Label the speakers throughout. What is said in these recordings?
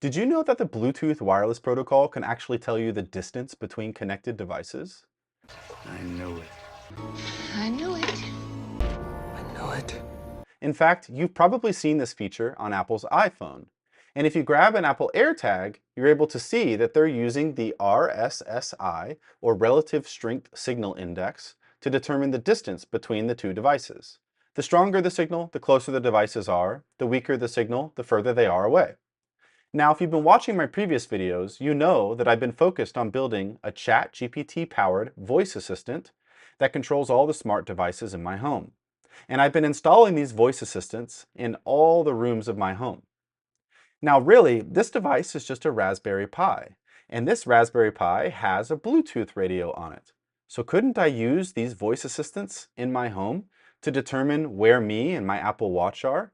Speaker 1: Did you know that the Bluetooth wireless protocol can actually tell you the distance between connected devices?
Speaker 2: I knew it.
Speaker 3: I knew it.
Speaker 2: I knew it.
Speaker 1: In fact, you've probably seen this feature on Apple's iPhone. And if you grab an Apple AirTag, you're able to see that they're using the RSSI, or Relative Strength Signal Index, to determine the distance between the two devices. The stronger the signal, the closer the devices are. The weaker the signal, the further they are away. Now, if you've been watching my previous videos, you know that I've been focused on building a ChatGPT-powered voice assistant that controls all the smart devices in my home. And I've been installing these voice assistants in all the rooms of my home. Now, really, this device is just a Raspberry Pi, and this Raspberry Pi has a Bluetooth radio on it. So couldn't I use these voice assistants in my home to determine where me and my Apple Watch are?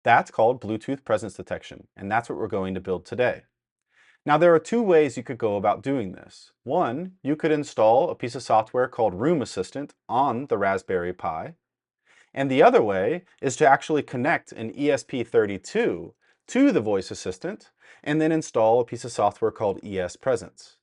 Speaker 1: That's called Bluetooth presence detection, and that's what we're going to build today. Now, there are two ways you could go about doing this. One, you could install a piece of software called Room Assistant on the Raspberry Pi, and the other way is to actually connect an ESP32 to the voice assistant and then install a piece of software called ESPresence.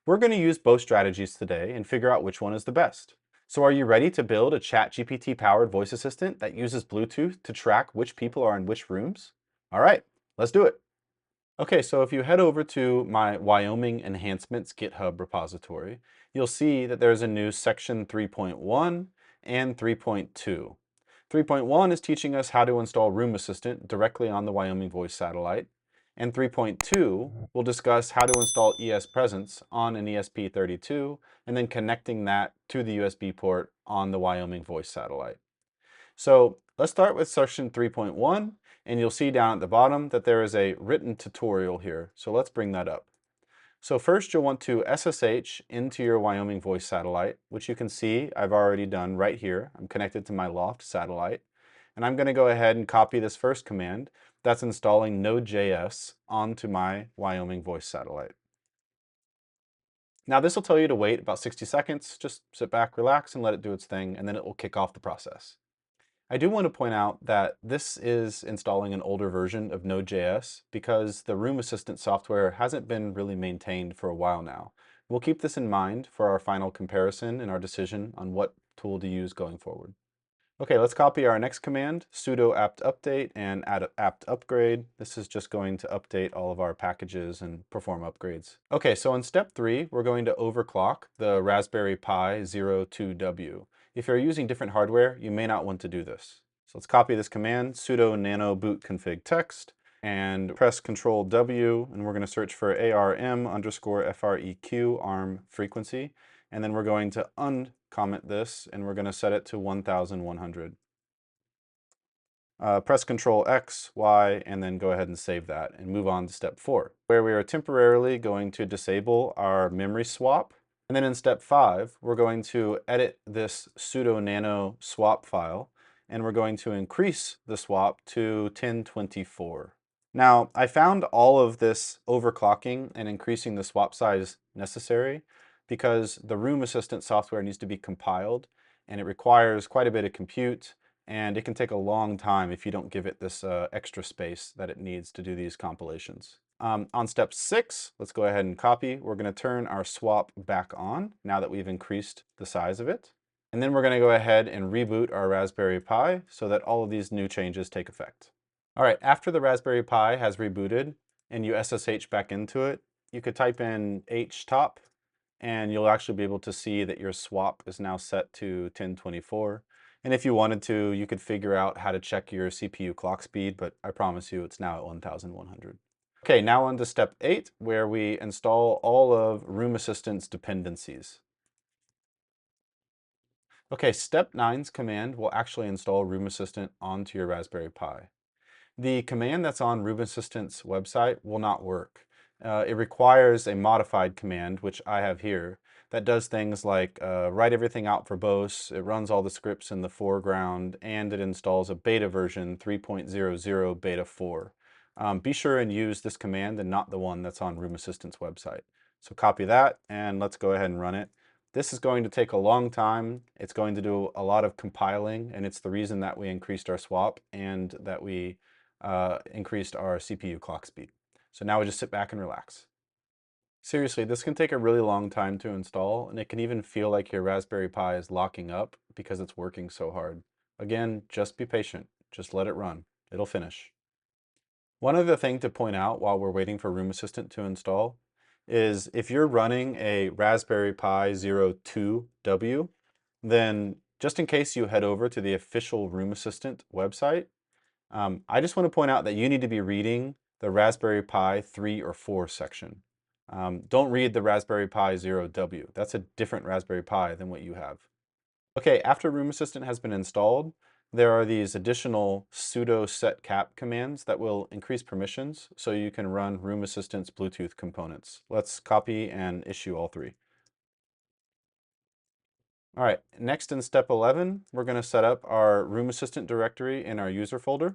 Speaker 1: We're going to use both strategies today and figure out which one is the best. So are you ready to build a ChatGPT-powered voice assistant that uses Bluetooth to track which people are in which rooms? All right, let's do it. Okay, so if you head over to my Wyoming Enhancements GitHub repository, you'll see that there's a new section 3.1 and 3.2. 3.1 is teaching us how to install Room Assistant directly on the Wyoming Voice satellite, and 3.2 will discuss how to install ESPresence on an ESP32 and then connecting that to the USB port on the Wyoming Voice satellite. So let's start with section 3.1, and you'll see down at the bottom that there is a written tutorial here. So let's bring that up. So first you'll want to SSH into your Wyoming Voice satellite, which you can see I've already done right here. I'm connected to my Loft satellite. And I'm going to go ahead and copy this first command that's installing Node.js onto my Wyoming Voice satellite. Now this will tell you to wait about 60 seconds. Just sit back, relax, and let it do its thing, and then it will kick off the process. I do want to point out that this is installing an older version of Node.js because the Room Assistant software hasn't been really maintained for a while now. We'll keep this in mind for our final comparison and our decision on what tool to use going forward. Okay, let's copy our next command, sudo apt update and add apt upgrade. This is just going to update all of our packages and perform upgrades. Okay, so in step 3, we're going to overclock the Raspberry Pi 02W. If you're using different hardware, you may not want to do this. So let's copy this command, sudo nano boot config text, and press Ctrl W, and we're going to search for ARM_FREQ ARM frequency. And then we're going to uncomment this, and we're going to set it to 1100. Press Ctrl X, Y, and then go ahead and save that and move on to step 4, where we are temporarily going to disable our memory swap. And then in step 5, we're going to edit this sudo nano swap file, and we're going to increase the swap to 1024. Now, I found all of this overclocking and increasing the swap size necessary because the Room Assistant software needs to be compiled, and it requires quite a bit of compute, and it can take a long time if you don't give it this extra space that it needs to do these compilations. On step 6, let's go ahead and copy. We're going to turn our swap back on now that we've increased the size of it. And then we're going to go ahead and reboot our Raspberry Pi so that all of these new changes take effect. All right, after the Raspberry Pi has rebooted and you SSH back into it, you could type in htop and you'll actually be able to see that your swap is now set to 1024. And if you wanted to, you could figure out how to check your CPU clock speed, but I promise you it's now at 1100. Okay, now on to step 8, where we install all of Room Assistant's dependencies. Okay, step 9's command will actually install Room Assistant onto your Raspberry Pi. The command that's on Room Assistant's website will not work. It requires a modified command, which I have here, that does things like write everything out verbose, it runs all the scripts in the foreground, and it installs a beta version 3.00 beta 4. Be sure and use this command and not the one that's on Room Assistant's website. So copy that, and let's go ahead and run it. This is going to take a long time. It's going to do a lot of compiling, and it's the reason that we increased our swap and that we increased our CPU clock speed. So now we just sit back and relax. Seriously, this can take a really long time to install, and it can even feel like your Raspberry Pi is locking up because it's working so hard. Again, just be patient. Just let it run. It'll finish. One other thing to point out while we're waiting for Room Assistant to install is if you're running a Raspberry Pi 02W, then just in case you head over to the official Room Assistant website, I just want to point out that you need to be reading the Raspberry Pi 3 or 4 section. Don't read the Raspberry Pi 0W. That's a different Raspberry Pi than what you have. Okay, after Room Assistant has been installed, there are these additional sudo setcap commands that will increase permissions so you can run Room Assistant's Bluetooth components. Let's copy and issue all three. All right, next in step 11, we're going to set up our Room Assistant directory in our user folder,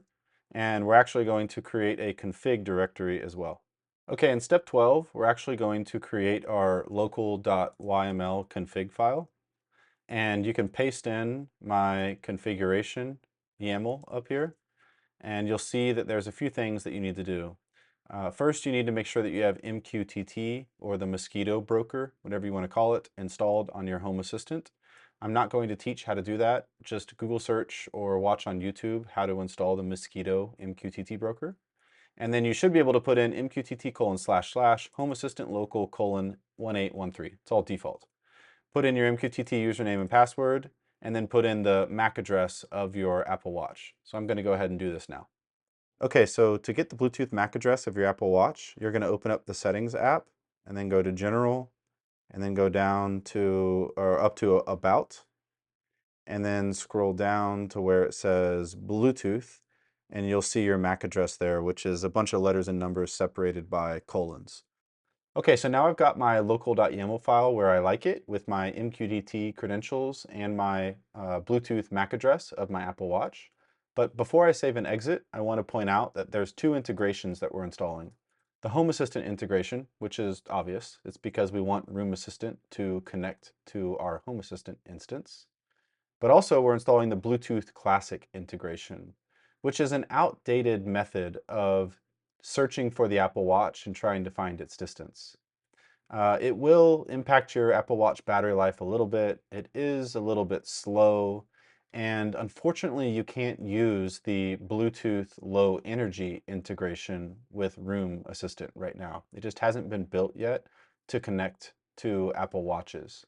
Speaker 1: and we're actually going to create a config directory as well. Okay, in step 12, we're actually going to create our local.yml config file. And you can paste in my configuration YAML up here, and you'll see that there's a few things that you need to do. First, you need to make sure that you have MQTT or the mosquito broker, whatever you want to call it, installed on your Home Assistant. I'm not going to teach how to do that. Just Google search or watch on YouTube how to install the mosquito MQTT broker. And then you should be able to put in MQTT:// Home Assistant local :1813. It's all default. Put in your MQTT username and password, and then put in the MAC address of your Apple Watch. So I'm going to go ahead and do this now. Okay, so to get the Bluetooth MAC address of your Apple Watch, you're going to open up the Settings app, and then go to General, and then go down to, or up to About, and then scroll down to where it says Bluetooth, and you'll see your MAC address there, which is a bunch of letters and numbers separated by colons. Okay, so now I've got my local.yaml file where I like it with my MQTT credentials and my Bluetooth MAC address of my Apple Watch. But before I save and exit, I want to point out that there's two integrations that we're installing. The Home Assistant integration, which is obvious. It's because we want Room Assistant to connect to our Home Assistant instance. But also we're installing the Bluetooth Classic integration, which is an outdated method of searching for the Apple Watch and trying to find its distance. It will impact your Apple Watch battery life a little bit. It is a little bit slow, and unfortunately you can't use the Bluetooth Low Energy integration with Room Assistant right now. It just hasn't been built yet to connect to Apple Watches.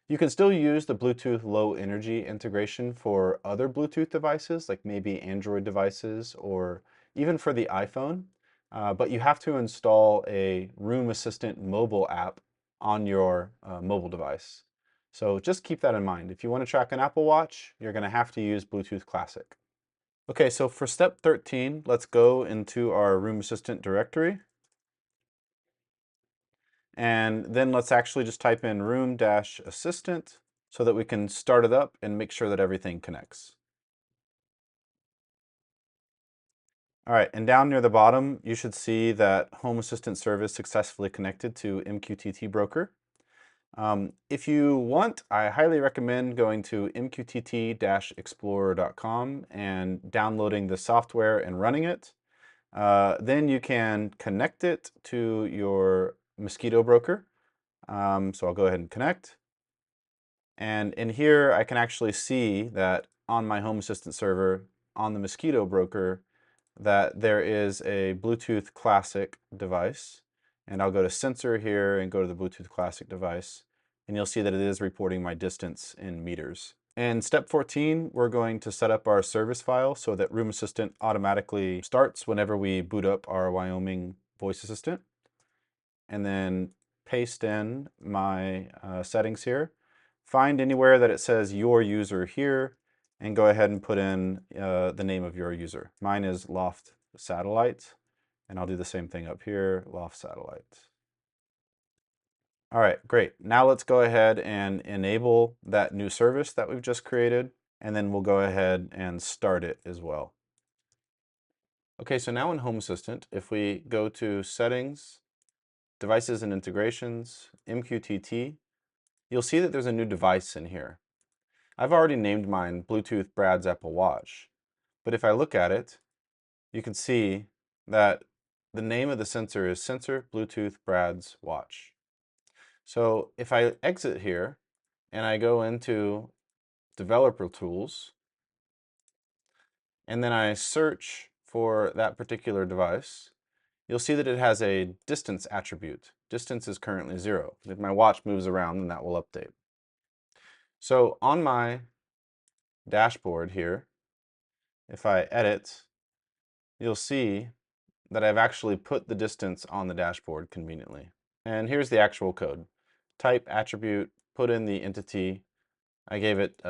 Speaker 1: You can still use the Bluetooth Low Energy integration for other Bluetooth devices, like maybe Android devices or even for the iPhone, but you have to install a Room Assistant mobile app on your mobile device. So just keep that in mind. If you want to track an Apple Watch, you're going to have to use Bluetooth Classic. Okay, so for step 13, let's go into our Room Assistant directory. And then let's actually just type in room-assistant so that we can start it up and make sure that everything connects. All right, and down near the bottom, you should see that Home Assistant service successfully connected to MQTT broker. If you want, I highly recommend going to mqtt-explorer.com and downloading the software and running it. Then you can connect it to your mosquito broker. So I'll go ahead and connect. And in here, I can actually see that on my Home Assistant server, on the mosquito broker, that there is a Bluetooth Classic device. And I'll go to Sensor here and go to the Bluetooth Classic device. And you'll see that it is reporting my distance in meters. And step 14, we're going to set up our service file so that Room Assistant automatically starts whenever we boot up our Wyoming voice assistant. And then paste in my settings here. Find anywhere that it says your user here and go ahead and put in the name of your user. Mine is Loft Satellite, and I'll do the same thing up here, Loft Satellite. All right, great. Now let's go ahead and enable that new service that we've just created, and then we'll go ahead and start it as well. Okay, so now in Home Assistant, if we go to Settings, Devices and Integrations, MQTT, you'll see that there's a new device in here. I've already named mine Bluetooth Brad's Apple Watch, but if I look at it, you can see that The name of the sensor is Sensor Bluetooth Brad's Watch. So if I exit here and I go into Developer Tools, and then I search for that particular device, you'll see that it has a distance attribute. Distance is currently 0. If my watch moves around, then that will update. So on my dashboard here, if I edit, you'll see that I've actually put the distance on the dashboard conveniently. And here's the actual code. Type attribute, put in the entity. I gave it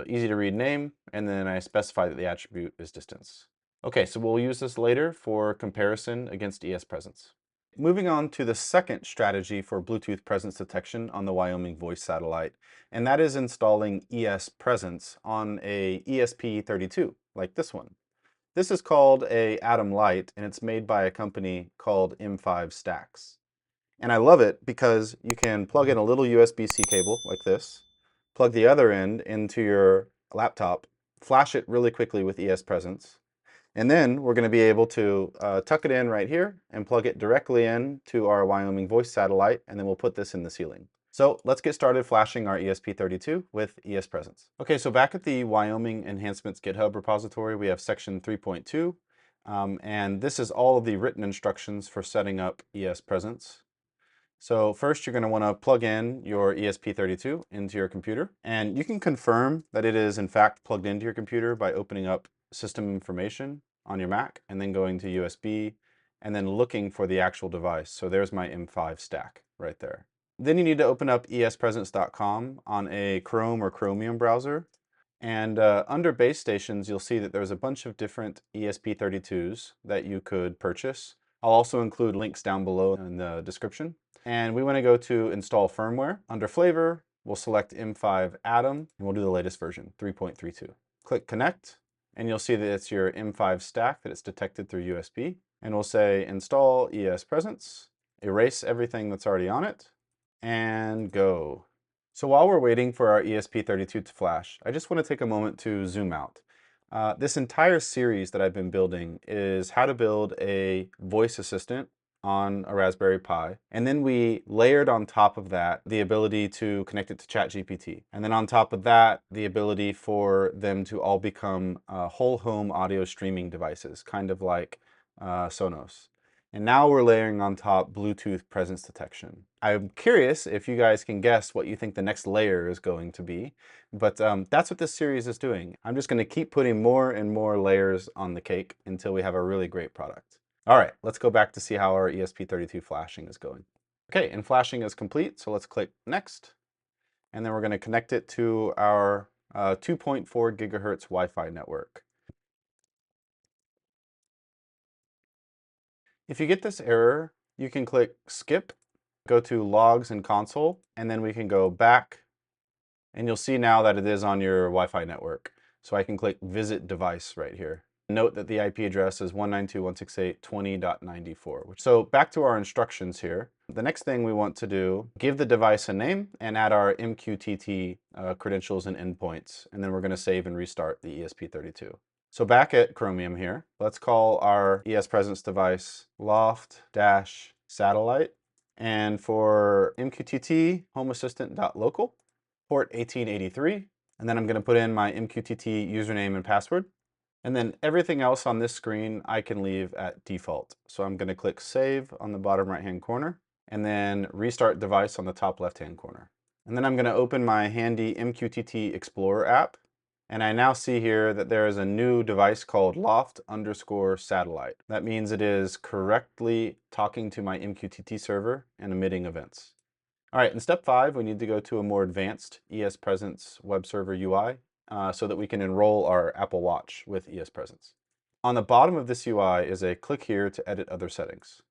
Speaker 1: easy to read name, and then I specify that the attribute is distance. Okay, so we'll use this later for comparison against ESPresence. Moving on to the second strategy for Bluetooth presence detection on the Wyoming voice satellite, and that is installing ESPresence on a ESP32, like this one. This is called a Atom Light, and it's made by a company called M5 Stacks. And I love it because you can plug in a little USB-C cable like this, plug the other end into your laptop, flash it really quickly with ESPresence, and then we're going to be able to tuck it in right here and plug it directly in to our Wyoming voice satellite, and then we'll put this in the ceiling. So let's get started flashing our ESP32 with ESPresence. Okay, so back at the Wyoming Enhancements GitHub repository, we have section 3.2, and this is all of the written instructions for setting up ESPresence. So first, you're going to want to plug in your ESP32 into your computer, and you can confirm that it is in fact plugged into your computer by opening up System Information on your Mac and then going to USB and then looking for the actual device. So there's my M5 stack right there. Then you need to open up ESPresence.com on a Chrome or Chromium browser. And under base stations, you'll see that there's a bunch of different ESP32s that you could purchase. I'll also include links down below in the description. And we want to go to Install Firmware. Under Flavor, we'll select M5 Atom, and we'll do the latest version, 3.32. Click Connect, and you'll see that it's your M5 stack that it's detected through USB. And we'll say Install ESPresence, erase everything that's already on it, and go. So while we're waiting for our ESP32 to flash, I just want to take a moment to zoom out. This entire series that I've been building is how to build a voice assistant on a Raspberry Pi. And then we layered on top of that the ability to connect it to ChatGPT. And then on top of that, the ability for them to all become whole home audio streaming devices, kind of like Sonos. And now we're layering on top Bluetooth presence detection. I'm curious if you guys can guess what you think the next layer is going to be, but that's what this series is doing. I'm just going to keep putting more and more layers on the cake until we have a really great product. All right, let's go back to see how our ESP32 flashing is going. Okay, and flashing is complete, so let's click Next. And then we're going to connect it to our 2.4 gigahertz Wi-Fi network. If you get this error, you can click Skip, go to Logs and Console, and then we can go back, and you'll see now that it is on your Wi-Fi network. So I can click Visit Device right here. Note that the IP address is 192.168.20.94. So back to our instructions here. The next thing we want to do, give the device a name and add our MQTT credentials and endpoints. And then we're going to save and restart the ESP32. So back at Chromium here, let's call our ESPresence device Loft-Satellite. And for MQTT, homeassistant.local, port 1883. And then I'm going to put in my MQTT username and password. And then everything else on this screen I can leave at default. So I'm going to click Save on the bottom right-hand corner, and then Restart Device on the top left-hand corner. And then I'm going to open my handy MQTT Explorer app, and I now see here that there is a new device called Loft_Satellite. That means it is correctly talking to my MQTT server and emitting events. All right, in step 5, we need to go to a more advanced ESPresence web server UI so that we can enroll our Apple Watch with ESPresence. On the bottom of this UI is a click here to edit other settings.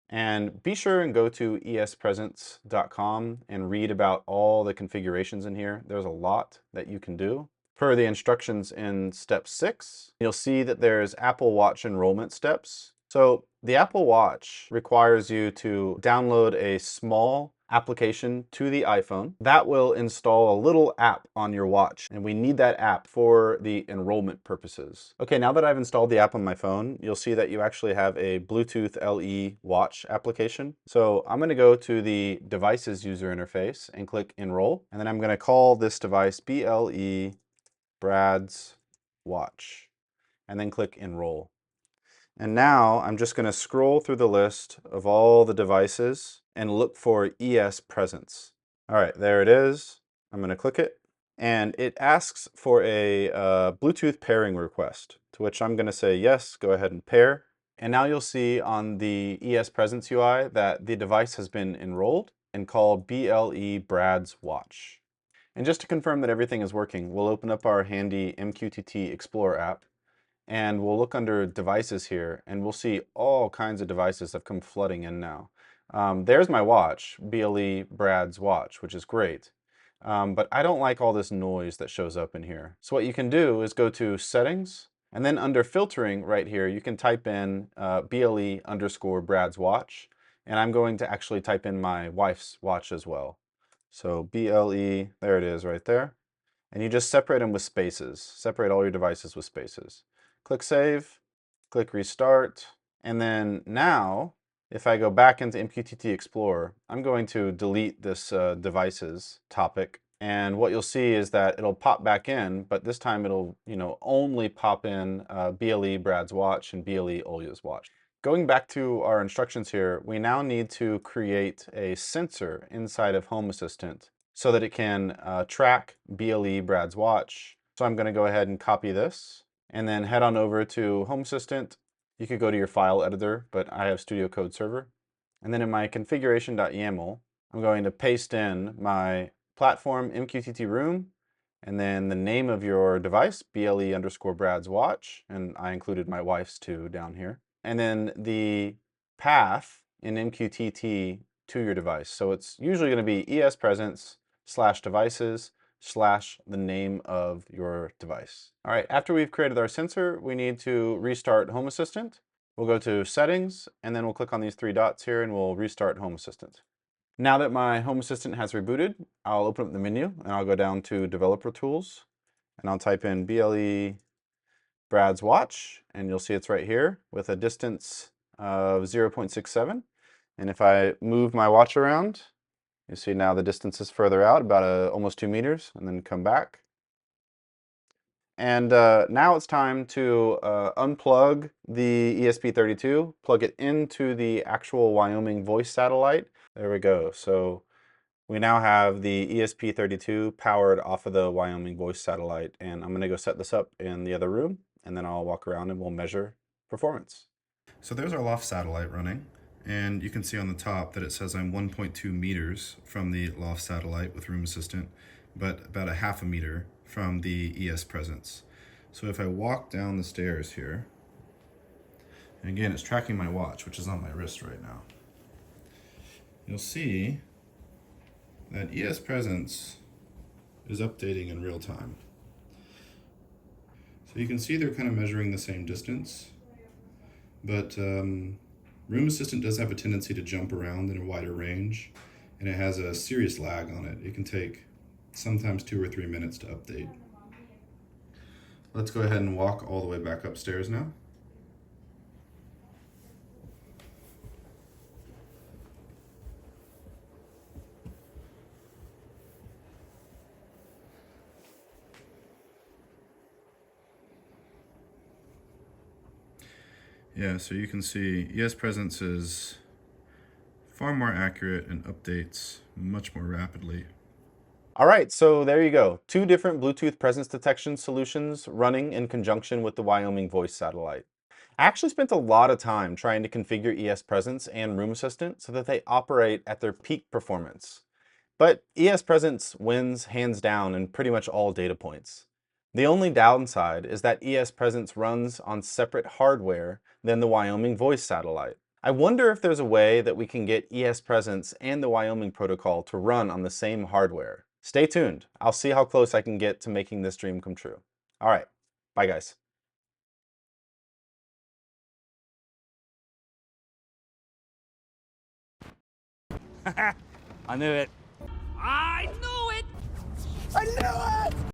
Speaker 1: And be sure and go to ESPresence.com and read about all the configurations in here. There's a lot that you can do. Per the instructions in step 6, you'll see that there's Apple Watch enrollment steps. So the Apple Watch requires you to download a small application to the iPhone. That will install a little app on your watch, and we need that app for the enrollment purposes. Okay, now that I've installed the app on my phone, you'll see that you actually have a Bluetooth LE watch application. So I'm going to go to the devices user interface and click enroll, and then I'm going to call this device BLE Brad's watch, and then click enroll. And now I'm just going to scroll through the list of all the devices and look for ESPresence. All right, there it is. I'm going to click it, and it asks for a Bluetooth pairing request, to which I'm going to say yes, go ahead and pair. And now you'll see on the ESPresence UI that the device has been enrolled and called BLE Brad's watch. And just to confirm that everything is working, we'll open up our handy MQTT Explorer app, and we'll look under devices here, and we'll see all kinds of devices have come flooding in now. There's my watch, BLE Brad's watch, which is great. But I don't like all this noise that shows up in here. So what you can do is go to Settings, and then under Filtering right here, you can type in BLE_Brad's watch, and I'm going to actually type in my wife's watch as well. So BLE, there it is right there. And you just separate them with spaces. Separate all your devices with spaces. Click Save, click Restart, and then now, if I go back into MQTT Explorer, I'm going to delete this devices topic, and what you'll see is that it'll pop back in, but this time it'll only pop in BLE Brad's watch and BLE Olya's watch. Going back to our instructions here, we now need to create a sensor inside of Home Assistant so that it can track BLE Brad's watch. So I'm going to go ahead and copy this and then head on over to Home Assistant. You could go to your file editor, but I have Studio Code Server. And then in my configuration.yaml, I'm going to paste in my platform MQTT room, and then the name of your device, BLE_Brad's watch, and I included my wife's too down here. And then the path in MQTT to your device. So it's usually going to be ESPresence/devices/ the name of your device. All right, after we've created our sensor, we need to restart Home Assistant. We'll go to Settings, and then we'll click on these three dots here, and we'll restart Home Assistant. Now that my Home Assistant has rebooted, I'll open up the menu, and I'll go down to Developer Tools, and I'll type in BLE Brad's watch, and you'll see it's right here with a distance of 0.67. And if I move my watch around, you see now the distance is further out, about almost 2 meters, and then come back. And now it's time to unplug the ESP32, plug it into the actual Wyoming voice satellite. There we go. So we now have the ESP32 powered off of the Wyoming voice satellite, and I'm going to go set this up in the other room, and then I'll walk around and we'll measure performance. So there's our loft satellite running, and you can see on the top that it says I'm 1.2 meters from the loft satellite with Room Assistant, but about a half a meter from the ESPresence. So if I walk down the stairs here, and again it's tracking my watch, which is on my wrist right now, you'll see that ESPresence is updating in real time. So you can see they're kind of measuring the same distance, but Room Assistant does have a tendency to jump around in a wider range, and it has a serious lag on it. It can take sometimes 2 or 3 minutes to update. Let's go ahead and walk all the way back upstairs now. Yeah, so you can see ESPresence is far more accurate and updates much more rapidly. All right, so there you go. 2 different Bluetooth presence detection solutions running in conjunction with the Wyoming voice satellite. I actually spent a lot of time trying to configure ESPresence and Room Assistant so that they operate at their peak performance. But ESPresence wins hands down in pretty much all data points. The only downside is that ESPresence runs on separate hardware than the Wyoming voice satellite. I wonder if there's a way that we can get ESPresence and the Wyoming protocol to run on the same hardware. Stay tuned. I'll see how close I can get to making this dream come true. All right, bye guys.
Speaker 2: I knew it.
Speaker 4: I knew it!
Speaker 2: I knew it!